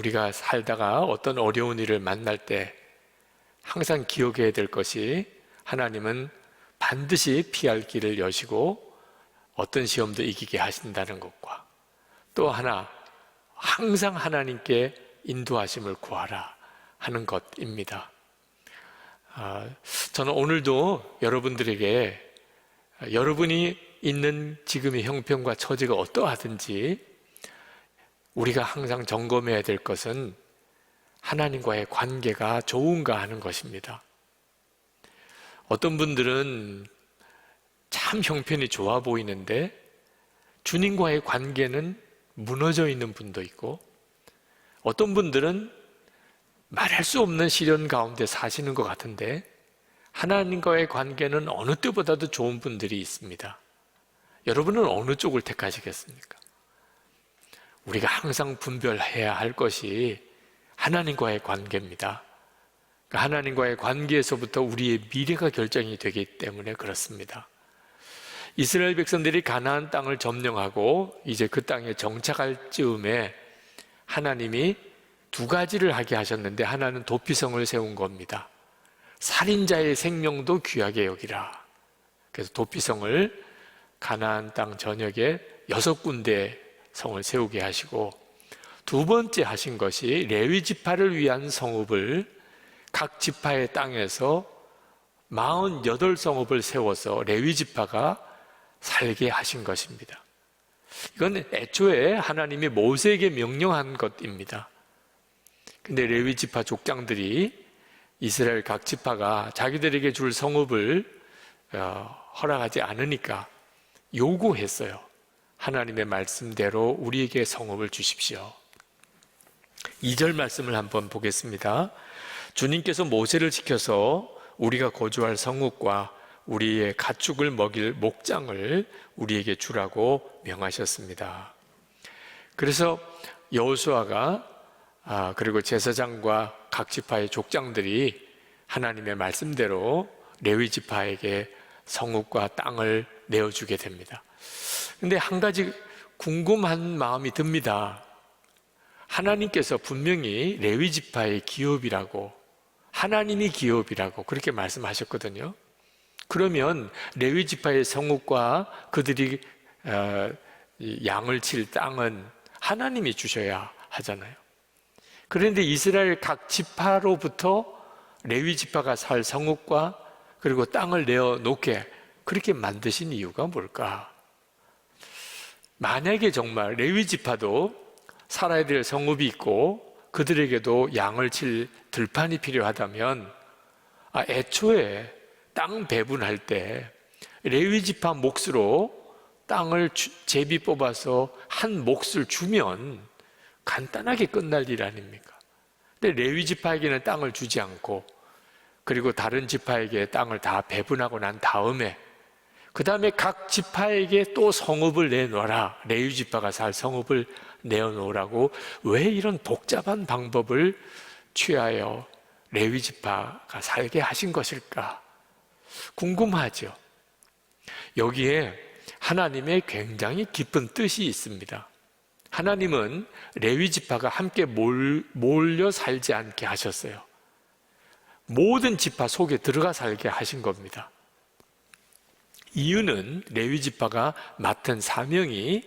우리가 살다가 어떤 어려운 일을 만날 때 항상 기억해야 될 것이, 하나님은 반드시 피할 길을 여시고 어떤 시험도 이기게 하신다는 것과, 또 하나, 항상 하나님께 인도하심을 구하라 하는 것입니다. 저는 오늘도 여러분들에게 여러분이 있는 지금의 형편과 처지가 어떠하든지 우리가 항상 점검해야 될 것은 하나님과의 관계가 좋은가 하는 것입니다. 어떤 분들은 참 형편이 좋아 보이는데 주님과의 관계는 무너져 있는 분도 있고, 어떤 분들은 말할 수 없는 시련 가운데 사시는 것 같은데 하나님과의 관계는 어느 때보다도 좋은 분들이 있습니다. 여러분은 어느 쪽을 택하시겠습니까? 우리가 항상 분별해야 할 것이 하나님과의 관계입니다. 하나님과의 관계에서부터 우리의 미래가 결정이 되기 때문에 그렇습니다. 이스라엘 백성들이 가나안 땅을 점령하고 이제 그 땅에 정착할 즈음에 하나님이 두 가지를 하게 하셨는데, 하나는 도피성을 세운 겁니다. 살인자의 생명도 귀하게 여기라. 그래서 도피성을 가나안 땅 전역에 6군데 성을 세우게 하시고, 두 번째 하신 것이 레위 지파를 위한 성읍을 각 지파의 땅에서 48성읍을 세워서 레위 지파가 살게 하신 것입니다. 이건 애초에 하나님이 모세에게 명령한 것입니다. 근데 레위 지파 족장들이 이스라엘 각 지파가 자기들에게 줄 성읍을 허락하지 않으니까 요구했어요. 하나님의 말씀대로 우리에게 성읍을 주십시오. 2절 말씀을 한번 보겠습니다. 주님께서 모세를 지켜서 우리가 거주할 성읍과 우리의 가축을 먹일 목장을 우리에게 주라고 명하셨습니다. 그래서 여호수아가 그리고 제사장과 각 지파의 족장들이 하나님의 말씀대로 레위 지파에게 성읍과 땅을 내어주게 됩니다. 근데 한 가지 궁금한 마음이 듭니다. 하나님께서 분명히 레위 지파의 기업이라고, 하나님이 기업이라고 그렇게 말씀하셨거든요. 그러면 레위 지파의 성읍과 그들이 양을 칠 땅은 하나님이 주셔야 하잖아요. 그런데 이스라엘 각 지파로부터 레위 지파가 살 성읍과 그리고 땅을 내어놓게 그렇게 만드신 이유가 뭘까? 만약에 정말 레위 지파도 살아야 될 성읍이 있고 그들에게도 양을 칠 들판이 필요하다면 애초에 땅 배분할 때 레위 지파 몫으로 땅을 제비 뽑아서 한 몫을 주면 간단하게 끝날 일 아닙니까? 근데 레위 지파에게는 땅을 주지 않고 그리고 다른 지파에게 땅을 다 배분하고 난 다음에 그 다음에 각 지파에게 또 성읍을 내놓아라, 레위 지파가 살 성읍을 내어놓으라고 왜 이런 복잡한 방법을 취하여 레위 지파가 살게 하신 것일까? 궁금하죠. 여기에 하나님의 굉장히 깊은 뜻이 있습니다. 하나님은 레위 지파가 함께 몰려 살지 않게 하셨어요. 모든 지파 속에 들어가 살게 하신 겁니다. 이유는 레위 지파가 맡은 사명이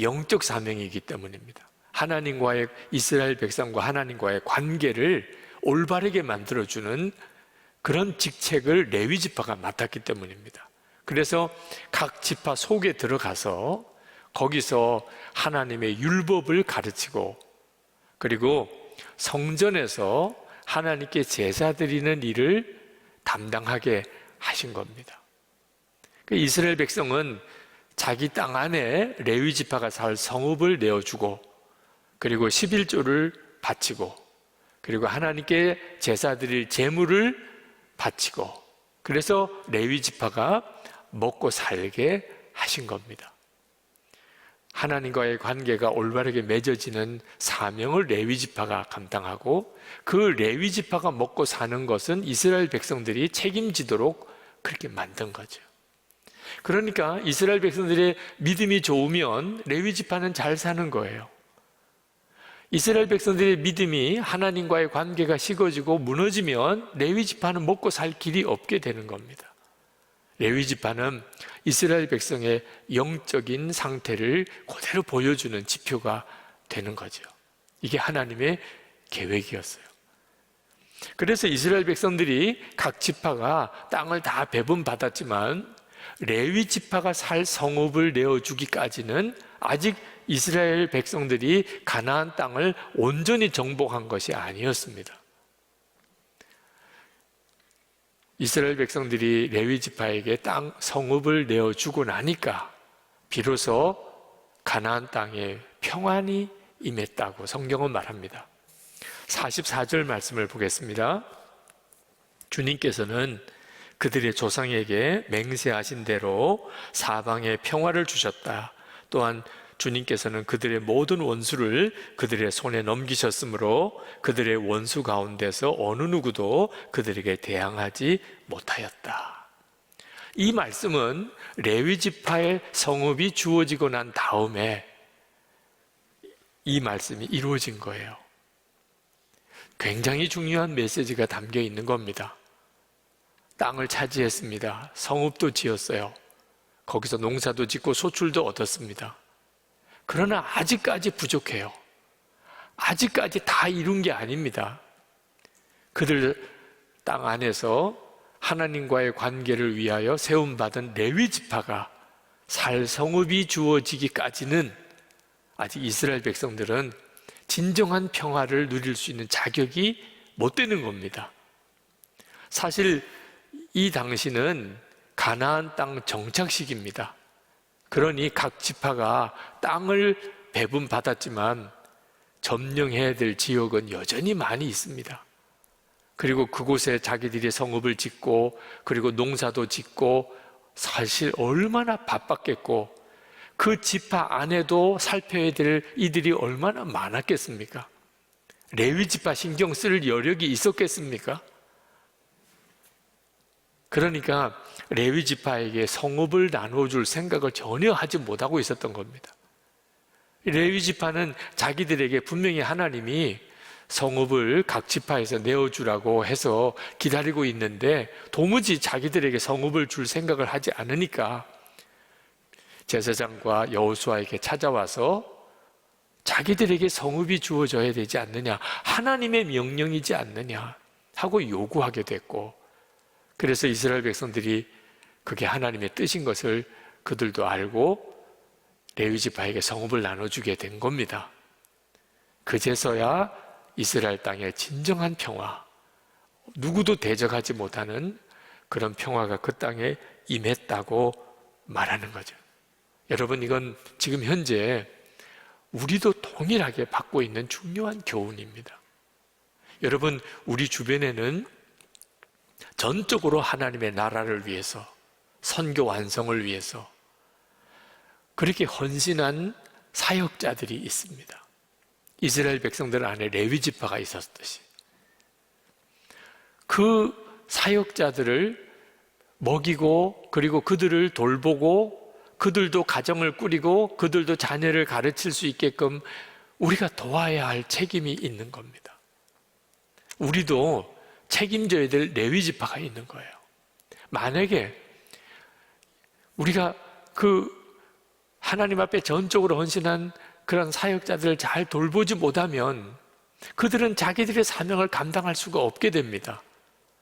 영적 사명이기 때문입니다. 하나님과의, 이스라엘 백성과 하나님과의 관계를 올바르게 만들어주는 그런 직책을 레위 지파가 맡았기 때문입니다. 그래서 각 지파 속에 들어가서 거기서 하나님의 율법을 가르치고 그리고 성전에서 하나님께 제사 드리는 일을 담당하게 하신 겁니다. 이스라엘 백성은 자기 땅 안에 레위 지파가 살 성읍을 내어주고 그리고 11조를 바치고 그리고 하나님께 제사 드릴 제물을 바치고 그래서 레위 지파가 먹고 살게 하신 겁니다. 하나님과의 관계가 올바르게 맺어지는 사명을 레위 지파가 감당하고 그 레위 지파가 먹고 사는 것은 이스라엘 백성들이 책임지도록 그렇게 만든 거죠. 그러니까 이스라엘 백성들의 믿음이 좋으면 레위 지파는 잘 사는 거예요. 이스라엘 백성들의 믿음이 하나님과의 관계가 식어지고 무너지면 레위 지파는 먹고 살 길이 없게 되는 겁니다. 레위 지파는 이스라엘 백성의 영적인 상태를 그대로 보여주는 지표가 되는 거죠. 이게 하나님의 계획이었어요. 그래서 이스라엘 백성들이 각 지파가 땅을 다 배분받았지만 레위 지파가 살 성읍을 내어주기까지는 아직 이스라엘 백성들이 가나안 땅을 온전히 정복한 것이 아니었습니다. 이스라엘 백성들이 레위 지파에게 땅 성읍을 내어주고 나니까 비로소 가나안 땅에 평안이 임했다고 성경은 말합니다. 44절 말씀을 보겠습니다. 주님께서는 그들의 조상에게 맹세하신 대로 사방에 평화를 주셨다. 또한 주님께서는 그들의 모든 원수를 그들의 손에 넘기셨으므로 그들의 원수 가운데서 어느 누구도 그들에게 대항하지 못하였다. 이 말씀은 레위 지파의 성읍이 주어지고 난 다음에 이 말씀이 이루어진 거예요. 굉장히 중요한 메시지가 담겨 있는 겁니다. 땅을 차지했습니다. 성읍도 지었어요. 거기서 농사도 짓고 소출도 얻었습니다. 그러나 아직까지 부족해요. 아직까지 다 이룬 게 아닙니다. 그들 땅 안에서 하나님과의 관계를 위하여 세움받은 레위 지파가 살 성읍이 주어지기까지는 아직 이스라엘 백성들은 진정한 평화를 누릴 수 있는 자격이 못 되는 겁니다. 사실 이 당시는 가나안 땅 정착식입니다. 그러니 각 지파가 땅을 배분받았지만 점령해야 될 지역은 여전히 많이 있습니다. 그리고 그곳에 자기들이 성읍을 짓고 그리고 농사도 짓고 사실 얼마나 바빴겠고 그 지파 안에도 살펴야 될 이들이 얼마나 많았겠습니까? 레위 지파 신경 쓸 여력이 있었겠습니까? 그러니까 레위 지파에게 성읍을 나눠줄 생각을 전혀 하지 못하고 있었던 겁니다. 레위 지파는 자기들에게 분명히 하나님이 성읍을 각 지파에서 내어주라고 해서 기다리고 있는데 도무지 자기들에게 성읍을 줄 생각을 하지 않으니까 제사장과 여호수아에게 찾아와서 자기들에게 성읍이 주어져야 되지 않느냐, 하나님의 명령이지 않느냐 하고 요구하게 됐고, 그래서 이스라엘 백성들이 그게 하나님의 뜻인 것을 그들도 알고 레위 지파에게 성읍을 나눠주게 된 겁니다. 그제서야 이스라엘 땅의 진정한 평화, 누구도 대적하지 못하는 그런 평화가 그 땅에 임했다고 말하는 거죠. 여러분, 이건 지금 현재 우리도 동일하게 받고 있는 중요한 교훈입니다. 여러분, 우리 주변에는 전적으로 하나님의 나라를 위해서, 선교 완성을 위해서 그렇게 헌신한 사역자들이 있습니다. 이스라엘 백성들 안에 레위 지파가 있었듯이 그 사역자들을 먹이고 그리고 그들을 돌보고 그들도 가정을 꾸리고 그들도 자녀를 가르칠 수 있게끔 우리가 도와야 할 책임이 있는 겁니다. 우리도 책임져야 될 레위 지파가 있는 거예요. 만약에 우리가 그 하나님 앞에 전적으로 헌신한 그런 사역자들을 잘 돌보지 못하면 그들은 자기들의 사명을 감당할 수가 없게 됩니다.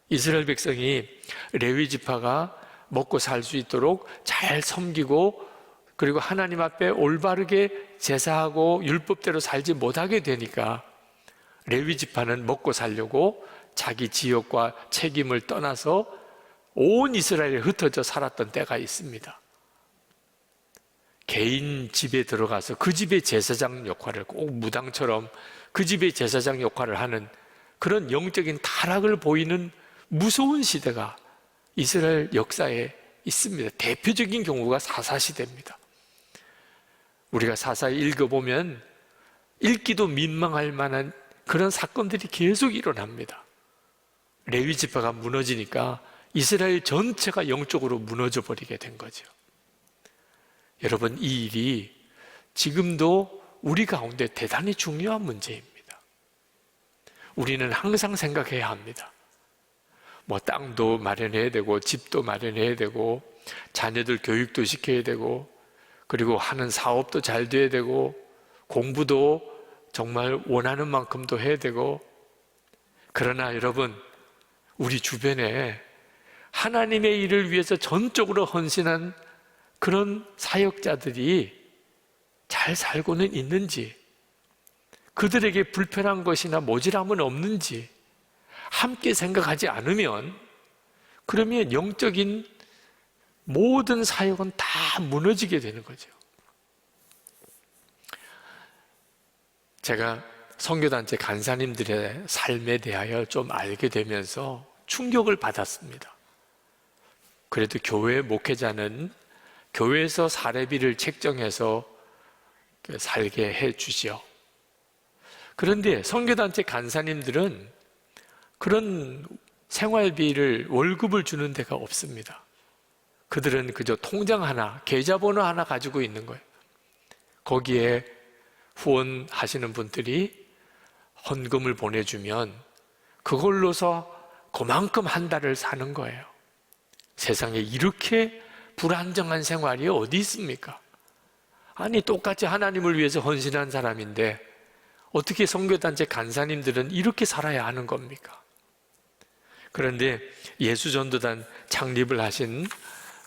이스라엘 백성이 레위 지파가 먹고 살 수 있도록 잘 섬기고 그리고 하나님 앞에 올바르게 제사하고 율법대로 살지 못하게 되니까 레위 지파는 먹고 살려고 자기 지역과 책임을 떠나서 온 이스라엘에 흩어져 살았던 때가 있습니다. 개인 집에 들어가서 그 집의 제사장 역할을 꼭 무당처럼 그 집의 제사장 역할을 하는 그런 영적인 타락을 보이는 무서운 시대가 이스라엘 역사에 있습니다. 대표적인 경우가 사사시대입니다. 우리가 사사에 읽어보면 읽기도 민망할 만한 그런 사건들이 계속 일어납니다. 레위 지파가 무너지니까 이스라엘 전체가 영적으로 무너져 버리게 된 거죠. 여러분, 이 일이 지금도 우리 가운데 대단히 중요한 문제입니다. 우리는 항상 생각해야 합니다. 뭐 땅도 마련해야 되고 집도 마련해야 되고 자녀들 교육도 시켜야 되고 그리고 하는 사업도 잘 돼야 되고 공부도 정말 원하는 만큼도 해야 되고, 그러나 여러분, 우리 주변에 하나님의 일을 위해서 전적으로 헌신한 그런 사역자들이 잘 살고는 있는지, 그들에게 불편한 것이나 모질함은 없는지 함께 생각하지 않으면, 그러면 영적인 모든 사역은 다 무너지게 되는 거죠. 제가 선교단체 간사님들의 삶에 대하여 좀 알게 되면서 충격을 받았습니다. 그래도 교회 목회자는 교회에서 사례비를 책정해서 살게 해 주지요. 그런데 선교단체 간사님들은 그런 생활비를, 월급을 주는 데가 없습니다. 그들은 그저 통장 하나, 계좌번호 하나 가지고 있는 거예요. 거기에 후원하시는 분들이 헌금을 보내주면 그걸로서 그만큼 한 달을 사는 거예요. 세상에 이렇게 불안정한 생활이 어디 있습니까? 아니, 똑같이 하나님을 위해서 헌신한 사람인데 어떻게 선교단체 간사님들은 이렇게 살아야 하는 겁니까? 그런데 예수전도단 창립을 하신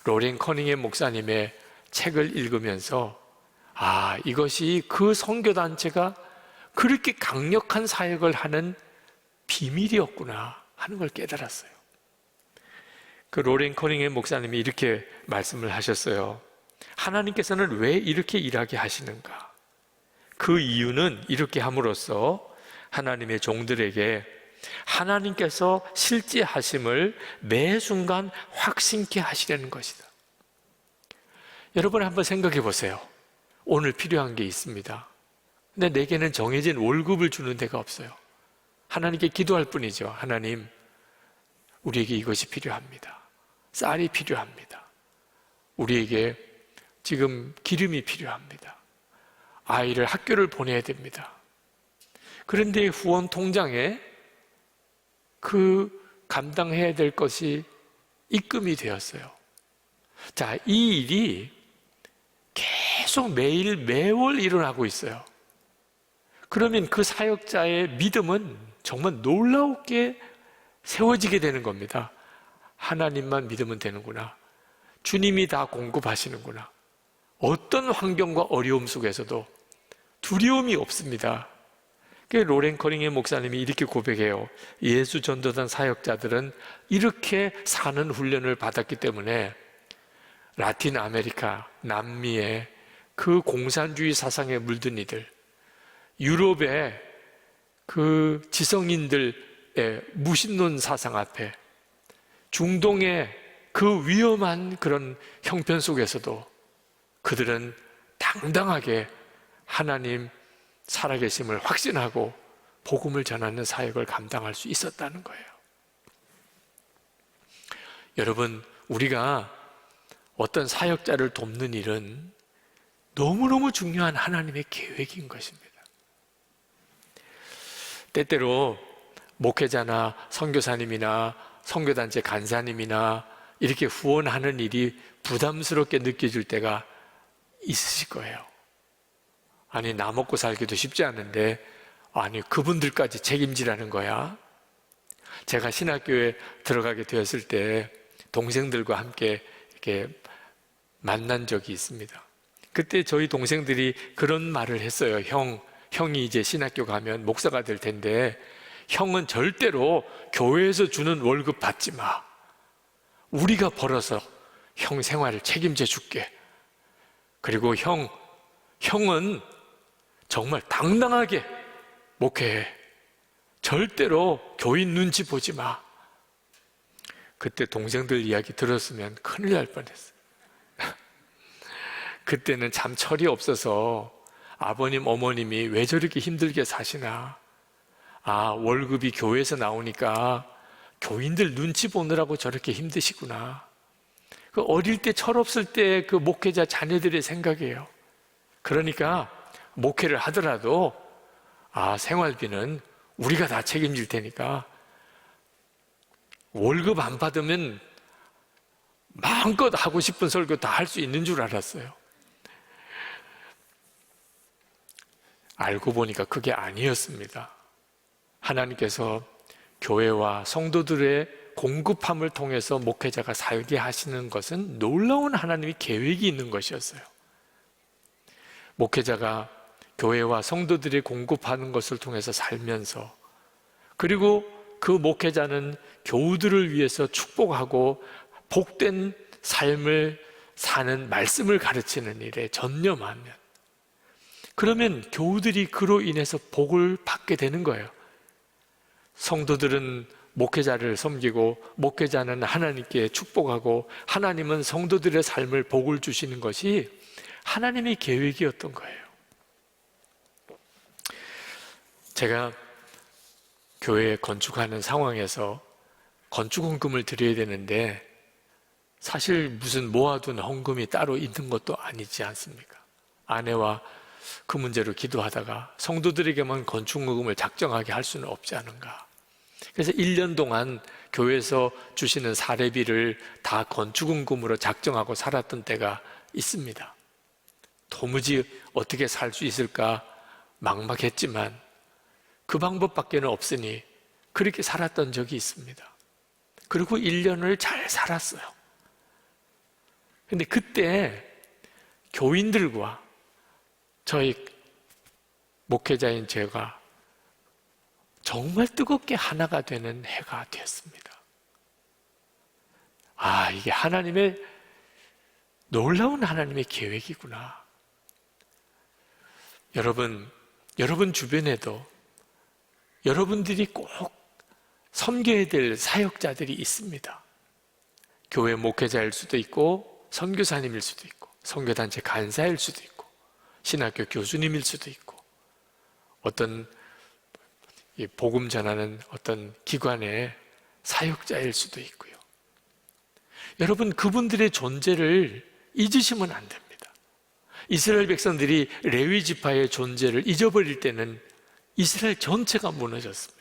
로렌 커닝햄 목사님의 책을 읽으면서 이것이 그 선교단체가 그렇게 강력한 사역을 하는 비밀이었구나 하는 걸 깨달았어요. 그 로렌 커닝햄 목사님이 이렇게 말씀을 하셨어요. 하나님께서는 왜 이렇게 일하게 하시는가? 그 이유는 이렇게 함으로써 하나님의 종들에게 하나님께서 실제 하심을 매 순간 확신케 하시려는 것이다. 여러분 한번 생각해 보세요. 오늘 필요한 게 있습니다. 근데 내게는 정해진 월급을 주는 데가 없어요. 하나님께 기도할 뿐이죠. 하나님, 우리에게 이것이 필요합니다. 쌀이 필요합니다. 우리에게 지금 기름이 필요합니다. 아이를 학교를 보내야 됩니다. 그런데 후원 통장에 그 감당해야 될 것이 입금이 되었어요. 자, 이 일이 계속 매일 매월 일어나고 있어요. 그러면 그 사역자의 믿음은 정말 놀라웠게 세워지게 되는 겁니다. 하나님만 믿으면 되는구나. 주님이 다 공급하시는구나. 어떤 환경과 어려움 속에서도 두려움이 없습니다. 로렌 커닝햄 목사님이 이렇게 고백해요. 예수 전도단 사역자들은 이렇게 사는 훈련을 받았기 때문에 라틴 아메리카, 남미의 그 공산주의 사상에 물든 이들, 유럽의 그 지성인들의 무신론 사상 앞에, 중동의 그 위험한 그런 형편 속에서도 그들은 당당하게 하나님 살아계심을 확신하고 복음을 전하는 사역을 감당할 수 있었다는 거예요. 여러분, 우리가 어떤 사역자를 돕는 일은 너무너무 중요한 하나님의 계획인 것입니다. 때때로 목회자나 선교사님이나 선교단체 간사님이나 이렇게 후원하는 일이 부담스럽게 느껴질 때가 있으실 거예요. 아니, 나 먹고 살기도 쉽지 않은데 아니, 그분들까지 책임지라는 거야? 제가 신학교에 들어가게 되었을 때 동생들과 함께 이렇게 만난 적이 있습니다. 그때 저희 동생들이 그런 말을 했어요. 형이 이제 신학교 가면 목사가 될 텐데 형은 절대로 교회에서 주는 월급 받지 마. 우리가 벌어서 형 생활을 책임져 줄게. 그리고 형은 정말 당당하게 목회해. 절대로 교인 눈치 보지 마. 그때 동생들 이야기 들었으면 큰일 날 뻔했어요. 그때는 참 철이 없어서 아버님, 어머님이 왜 저렇게 힘들게 사시나. 월급이 교회에서 나오니까 교인들 눈치 보느라고 저렇게 힘드시구나. 어릴 때 철없을 때 그 목회자 자녀들의 생각이에요. 그러니까 목회를 하더라도 생활비는 우리가 다 책임질 테니까 월급 안 받으면 마음껏 하고 싶은 설교 다 할 수 있는 줄 알았어요. 알고 보니까 그게 아니었습니다. 하나님께서 교회와 성도들의 공급함을 통해서 목회자가 살게 하시는 것은 놀라운 하나님의 계획이 있는 것이었어요. 목회자가 교회와 성도들이 공급하는 것을 통해서 살면서, 그리고 그 목회자는 교우들을 위해서 축복하고 복된 삶을 사는 말씀을 가르치는 일에 전념하면, 그러면 교우들이 그로 인해서 복을 받게 되는 거예요. 성도들은 목회자를 섬기고 목회자는 하나님께 축복하고 하나님은 성도들의 삶을 복을 주시는 것이 하나님의 계획이었던 거예요. 제가 교회 건축하는 상황에서 건축헌금을 드려야 되는데 사실 무슨 모아둔 헌금이 따로 있는 것도 아니지 않습니까? 아내와 그 문제로 기도하다가 성도들에게만 건축헌금을 작정하게 할 수는 없지 않은가. 그래서 1년 동안 교회에서 주시는 사례비를 다 건축헌금으로 작정하고 살았던 때가 있습니다. 도무지 어떻게 살 수 있을까 막막했지만 그 방법밖에는 없으니 그렇게 살았던 적이 있습니다. 그리고 1년을 잘 살았어요. 근데 그때 교인들과 저희 목회자인 제가 정말 뜨겁게 하나가 되는 해가 되었습니다. 이게 하나님의 놀라운 하나님의 계획이구나. 여러분 주변에도 여러분들이 꼭 섬겨야 될 사역자들이 있습니다. 교회 목회자일 수도 있고 선교사님일 수도 있고 선교단체 간사일 수도 있고 신학교 교수님일 수도 있고 어떤 복음 전하는 어떤 기관의 사역자일 수도 있고요. 여러분 그분들의 존재를 잊으시면 안 됩니다. 이스라엘 백성들이 레위 지파의 존재를 잊어버릴 때는 이스라엘 전체가 무너졌습니다.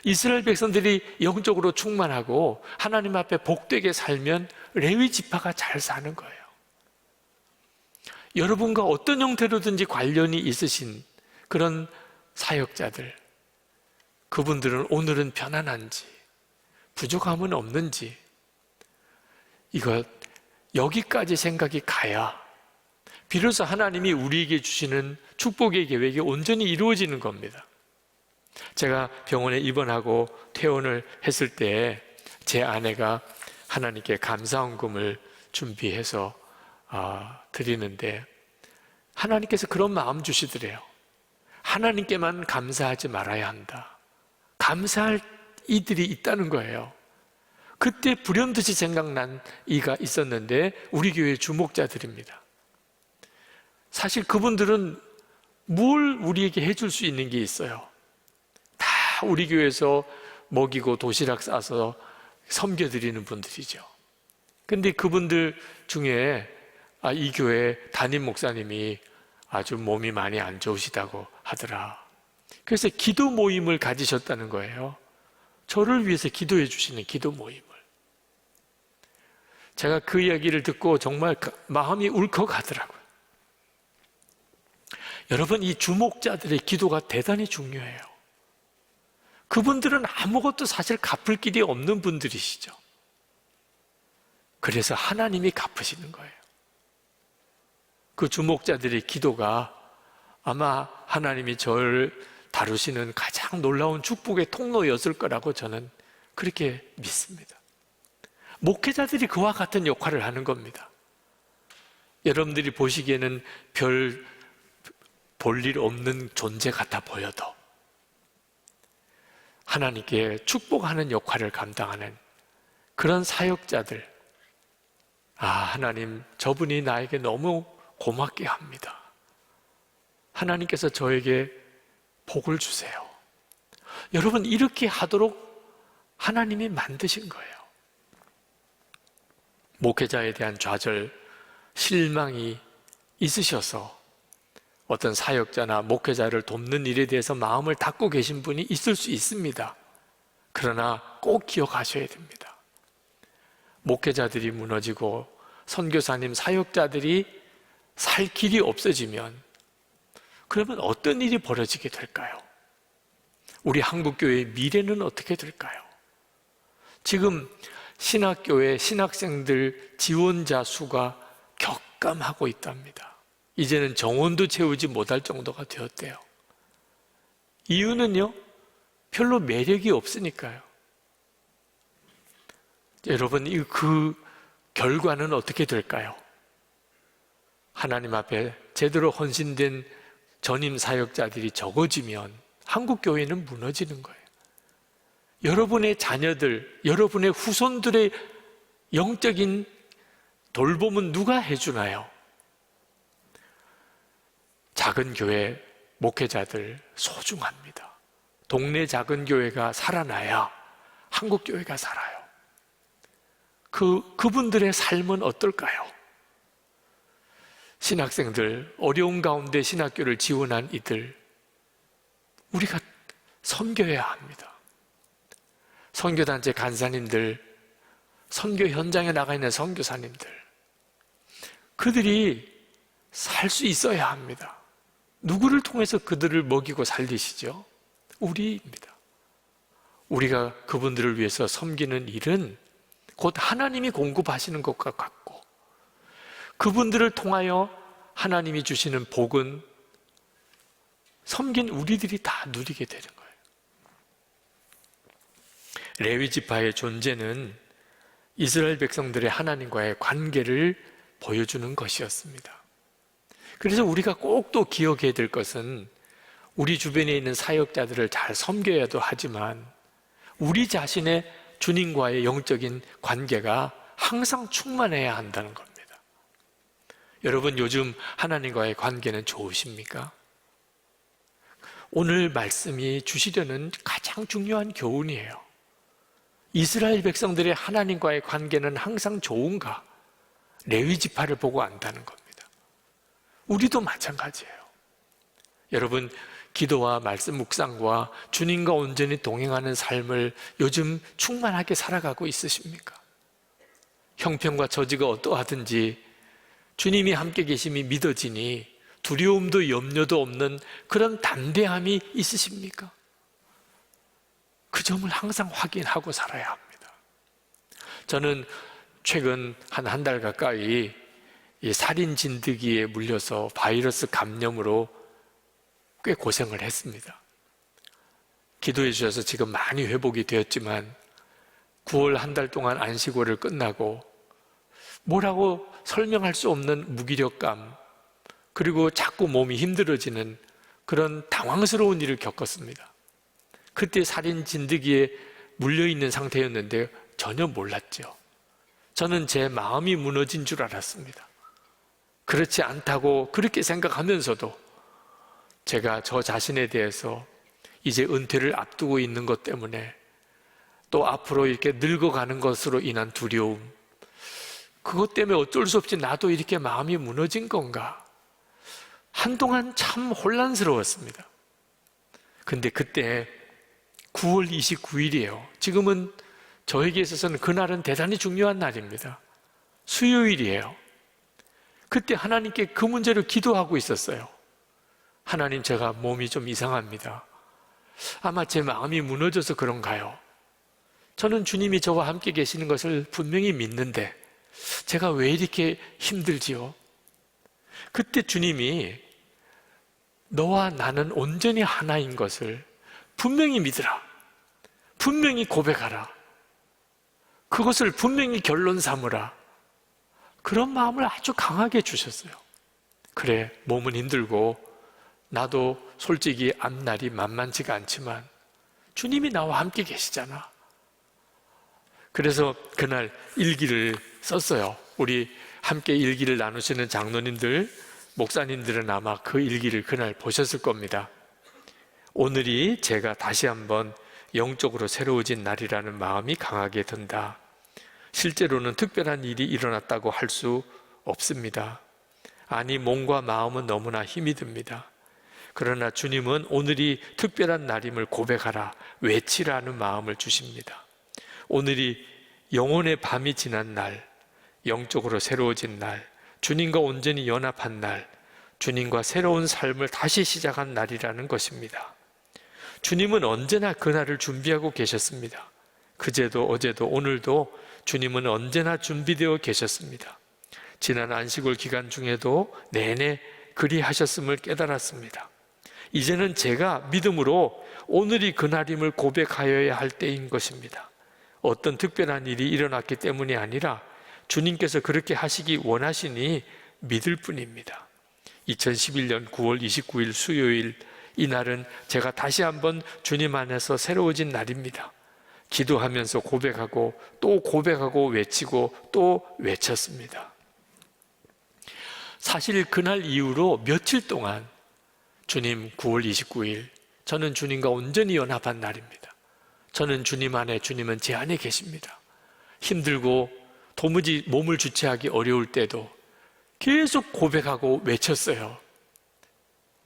이스라엘 백성들이 영적으로 충만하고 하나님 앞에 복되게 살면 레위 지파가 잘 사는 거예요. 여러분과 어떤 형태로든지 관련이 있으신 그런 사역자들, 그분들은 오늘은 편안한지 부족함은 없는지 여기까지 생각이 가야 비로소 하나님이 우리에게 주시는 축복의 계획이 온전히 이루어지는 겁니다. 제가 병원에 입원하고 퇴원을 했을 때 제 아내가 하나님께 감사헌금을 준비해서 드리는데 하나님께서 그런 마음 주시더래요. 하나님께만 감사하지 말아야 한다. 감사할 이들이 있다는 거예요. 그때 불현듯이 생각난 이가 있었는데 우리 교회 주목자들입니다. 사실 그분들은 뭘 우리에게 해줄 수 있는 게 있어요? 다 우리 교회에서 먹이고 도시락 싸서 섬겨드리는 분들이죠. 근데 그분들 중에 이 교회 담임 목사님이 아주 몸이 많이 안 좋으시다고 하더라. 그래서 기도 모임을 가지셨다는 거예요. 저를 위해서 기도해 주시는 기도 모임을. 제가 그 이야기를 듣고 정말 마음이 울컥하더라고요. 여러분, 이 주목자들의 기도가 대단히 중요해요. 그분들은 아무것도 사실 갚을 길이 없는 분들이시죠. 그래서 하나님이 갚으시는 거예요. 그 주목자들의 기도가 아마 하나님이 저를 다루시는 가장 놀라운 축복의 통로였을 거라고 저는 그렇게 믿습니다. 목회자들이 그와 같은 역할을 하는 겁니다. 여러분들이 보시기에는 별 볼 일 없는 존재 같아 보여도 하나님께 축복하는 역할을 감당하는 그런 사역자들, 하나님, 저분이 나에게 너무 고맙게 합니다. 하나님께서 저에게 복을 주세요. 여러분, 이렇게 하도록 하나님이 만드신 거예요. 목회자에 대한 좌절, 실망이 있으셔서 어떤 사역자나 목회자를 돕는 일에 대해서 마음을 닫고 계신 분이 있을 수 있습니다. 그러나 꼭 기억하셔야 됩니다. 목회자들이 무너지고 선교사님, 사역자들이 살 길이 없어지면 그러면 어떤 일이 벌어지게 될까요? 우리 한국교회의 미래는 어떻게 될까요? 지금 신학교회 신학생들 지원자 수가 격감하고 있답니다. 이제는 정원도 채우지 못할 정도가 되었대요. 이유는요, 별로 매력이 없으니까요. 여러분, 그 결과는 어떻게 될까요? 하나님 앞에 제대로 헌신된 전임 사역자들이 적어지면 한국 교회는 무너지는 거예요. 여러분의 자녀들, 여러분의 후손들의 영적인 돌봄은 누가 해주나요? 작은 교회 목회자들 소중합니다. 동네 작은 교회가 살아나야 한국 교회가 살아요. 그분들의 삶은 어떨까요? 신학생들, 어려운 가운데 신학교를 지원한 이들, 우리가 섬겨야 합니다. 선교단체 간사님들, 선교 현장에 나가 있는 선교사님들, 그들이 살 수 있어야 합니다. 누구를 통해서 그들을 먹이고 살리시죠? 우리입니다. 우리가 그분들을 위해서 섬기는 일은 곧 하나님이 공급하시는 것과 같고, 그분들을 통하여 하나님이 주시는 복은 섬긴 우리들이 다 누리게 되는 거예요. 레위 지파의 존재는 이스라엘 백성들의 하나님과의 관계를 보여주는 것이었습니다. 그래서 우리가 꼭 또 기억해야 될 것은 우리 주변에 있는 사역자들을 잘 섬겨야도 하지만 우리 자신의 주님과의 영적인 관계가 항상 충만해야 한다는 겁니다. 여러분, 요즘 하나님과의 관계는 좋으십니까? 오늘 말씀이 주시려는 가장 중요한 교훈이에요. 이스라엘 백성들의 하나님과의 관계는 항상 좋은가? 레위 지파를 보고 안다는 겁니다. 우리도 마찬가지예요. 여러분, 기도와 말씀 묵상과 주님과 온전히 동행하는 삶을 요즘 충만하게 살아가고 있으십니까? 형편과 처지가 어떠하든지 주님이 함께 계심이 믿어지니 두려움도 염려도 없는 그런 담대함이 있으십니까? 그 점을 항상 확인하고 살아야 합니다. 저는 최근 한 달 가까이 이 살인 진드기에 물려서 바이러스 감염으로 꽤 고생을 했습니다. 기도해 주셔서 지금 많이 회복이 되었지만 9월 한 달 동안 안식월을 끝나고 뭐라고 설명할 수 없는 무기력감, 그리고 자꾸 몸이 힘들어지는 그런 당황스러운 일을 겪었습니다. 그때 살인 진드기에 물려있는 상태였는데 전혀 몰랐죠. 저는 제 마음이 무너진 줄 알았습니다. 그렇지 않다고 그렇게 생각하면서도 제가 저 자신에 대해서 이제 은퇴를 앞두고 있는 것 때문에 또 앞으로 이렇게 늙어가는 것으로 인한 두려움, 그것 때문에 어쩔 수 없이 나도 이렇게 마음이 무너진 건가? 한동안 참 혼란스러웠습니다. 근데 그때 9월 29일이에요. 지금은 저에게 있어서는 그날은 대단히 중요한 날입니다. 수요일이에요. 그때 하나님께 그 문제를 기도하고 있었어요. 하나님, 제가 몸이 좀 이상합니다. 아마 제 마음이 무너져서 그런가요? 저는 주님이 저와 함께 계시는 것을 분명히 믿는데 제가 왜 이렇게 힘들지요? 그때 주님이 너와 나는 온전히 하나인 것을 분명히 믿으라. 분명히 고백하라. 그것을 분명히 결론 삼으라. 그런 마음을 아주 강하게 주셨어요. 그래, 몸은 힘들고 나도 솔직히 앞날이 만만치가 않지만 주님이 나와 함께 계시잖아. 그래서 그날 일기를 썼어요. 우리 함께 일기를 나누시는 장로님들, 목사님들은 아마 그 일기를 그날 보셨을 겁니다. 오늘이 제가 다시 한번 영적으로 새로워진 날이라는 마음이 강하게 든다. 실제로는 특별한 일이 일어났다고 할 수 없습니다. 아니, 몸과 마음은 너무나 힘이 듭니다. 그러나 주님은 오늘이 특별한 날임을 고백하라, 외치라는 마음을 주십니다. 오늘이 영혼의 밤이 지난 날, 영적으로 새로워진 날, 주님과 온전히 연합한 날, 주님과 새로운 삶을 다시 시작한 날이라는 것입니다. 주님은 언제나 그날을 준비하고 계셨습니다. 그제도 어제도 오늘도 주님은 언제나 준비되어 계셨습니다. 지난 안식월 기간 중에도 내내 그리하셨음을 깨달았습니다. 이제는 제가 믿음으로 오늘이 그날임을 고백하여야 할 때인 것입니다. 어떤 특별한 일이 일어났기 때문이 아니라 주님께서 그렇게 하시기 원하시니 믿을 뿐입니다. 2011년 9월 29일 수요일, 이날은 제가 다시 한번 주님 안에서 새로워진 날입니다. 기도하면서 고백하고 또 고백하고 외치고 또 외쳤습니다. 사실 그날 이후로 며칠 동안 주님 9월 29일, 저는 주님과 온전히 연합한 날입니다. 저는 주님 안에, 주님은 제 안에 계십니다. 힘들고 도무지 몸을 주체하기 어려울 때도 계속 고백하고 외쳤어요.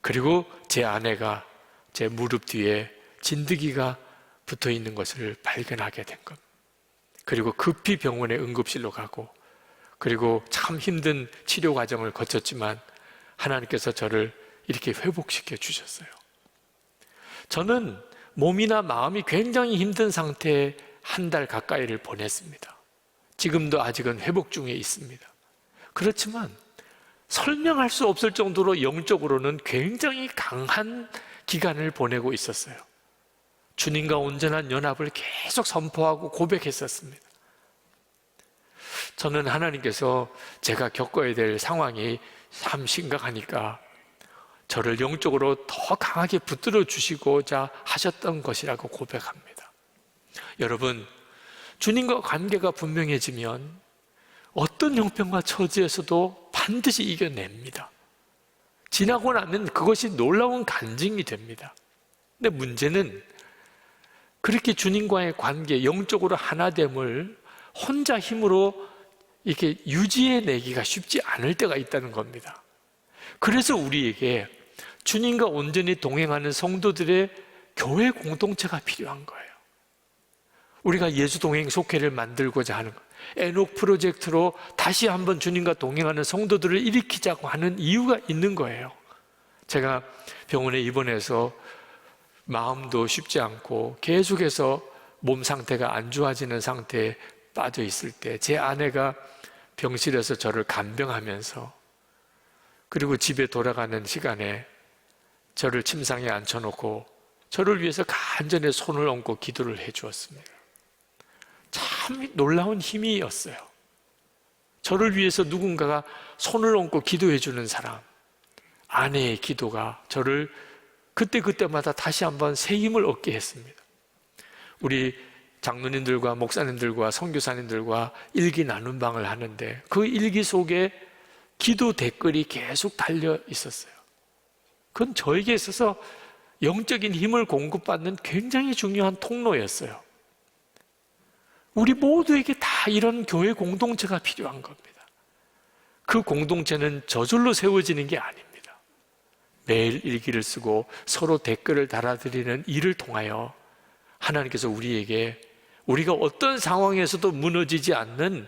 그리고 제 아내가 제 무릎 뒤에 진드기가 붙어 있는 것을 발견하게 된 것. 그리고 급히 병원에 응급실로 가고, 그리고 참 힘든 치료 과정을 거쳤지만 하나님께서 저를 이렇게 회복시켜 주셨어요. 저는 몸이나 마음이 굉장히 힘든 상태에 한 달 가까이를 보냈습니다. 지금도 아직은 회복 중에 있습니다. 그렇지만 설명할 수 없을 정도로 영적으로는 굉장히 강한 기간을 보내고 있었어요. 주님과 온전한 연합을 계속 선포하고 고백했었습니다. 저는 하나님께서 제가 겪어야 될 상황이 참 심각하니까 저를 영적으로 더 강하게 붙들어 주시고자 하셨던 것이라고 고백합니다. 여러분, 주님과 관계가 분명해지면 어떤 형편과 처지에서도 반드시 이겨냅니다. 지나고 나면 그것이 놀라운 간증이 됩니다. 근데 문제는 그렇게 주님과의 관계, 영적으로 하나됨을 혼자 힘으로 이렇게 유지해내기가 쉽지 않을 때가 있다는 겁니다. 그래서 우리에게 주님과 온전히 동행하는 성도들의 교회 공동체가 필요한 거예요. 우리가 예수 동행 속회를 만들고자 하는 거예요. 에녹 프로젝트로 다시 한번 주님과 동행하는 성도들을 일으키자고 하는 이유가 있는 거예요. 제가 병원에 입원해서 마음도 쉽지 않고 계속해서 몸 상태가 안 좋아지는 상태에 빠져 있을 때 제 아내가 병실에서 저를 간병하면서, 그리고 집에 돌아가는 시간에 저를 침상에 앉혀놓고 저를 위해서 간절히 손을 얹고 기도를 해 주었습니다. 참 놀라운 힘이었어요. 저를 위해서 누군가가 손을 얹고 기도해 주는 사람, 아내의 기도가 저를 그때그때마다 다시 한번 새 힘을 얻게 했습니다. 우리 장로님들과 목사님들과 선교사님들과 일기 나눔 방을 하는데 그 일기 속에 기도 댓글이 계속 달려 있었어요. 그건 저에게 있어서 영적인 힘을 공급받는 굉장히 중요한 통로였어요. 우리 모두에게 다 이런 교회 공동체가 필요한 겁니다. 그 공동체는 저절로 세워지는 게 아닙니다. 매일 일기를 쓰고 서로 댓글을 달아드리는 일을 통하여 하나님께서 우리에게 우리가 어떤 상황에서도 무너지지 않는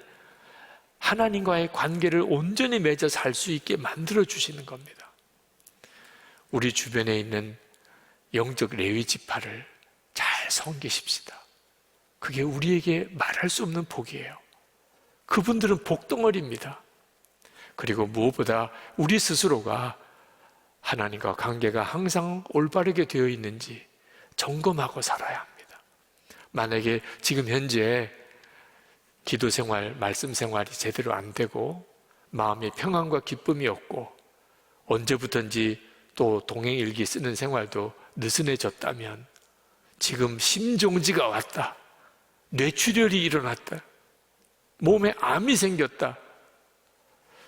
하나님과의 관계를 온전히 맺어 살 수 있게 만들어 주시는 겁니다. 우리 주변에 있는 영적 레위 지파를 잘 섬기십시다. 그게 우리에게 말할 수 없는 복이에요. 그분들은 복덩어리입니다. 그리고 무엇보다 우리 스스로가 하나님과 관계가 항상 올바르게 되어 있는지 점검하고 살아야 합니다. 만약에 지금 현재 기도 생활, 말씀 생활이 제대로 안 되고 마음에 평안과 기쁨이 없고 언제부턴지 또 동행일기 쓰는 생활도 느슨해졌다면 지금 심정지가 왔다, 뇌출혈이 일어났다, 몸에 암이 생겼다,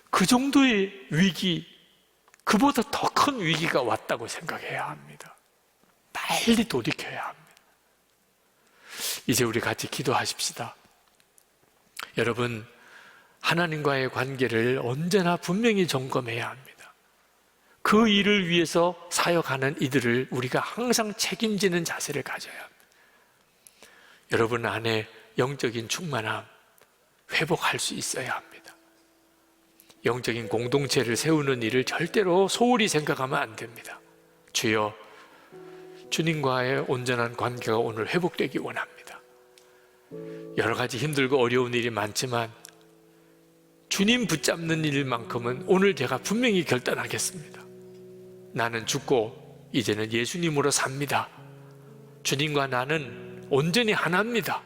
그 정도의 위기, 그보다 더 큰 위기가 왔다고 생각해야 합니다. 빨리 돌이켜야 합니다. 이제 우리 같이 기도하십시다. 여러분, 하나님과의 관계를 언제나 분명히 점검해야 합니다. 그 일을 위해서 사역하는 이들을 우리가 항상 책임지는 자세를 가져야 합니다. 여러분 안에 영적인 충만함 회복할 수 있어야 합니다. 영적인 공동체를 세우는 일을 절대로 소홀히 생각하면 안 됩니다. 주여, 주님과의 온전한 관계가 오늘 회복되기 원합니다. 여러 가지 힘들고 어려운 일이 많지만 주님 붙잡는 일만큼은 오늘 제가 분명히 결단하겠습니다. 나는 죽고 이제는 예수님으로 삽니다. 주님과 나는 온전히 하나입니다.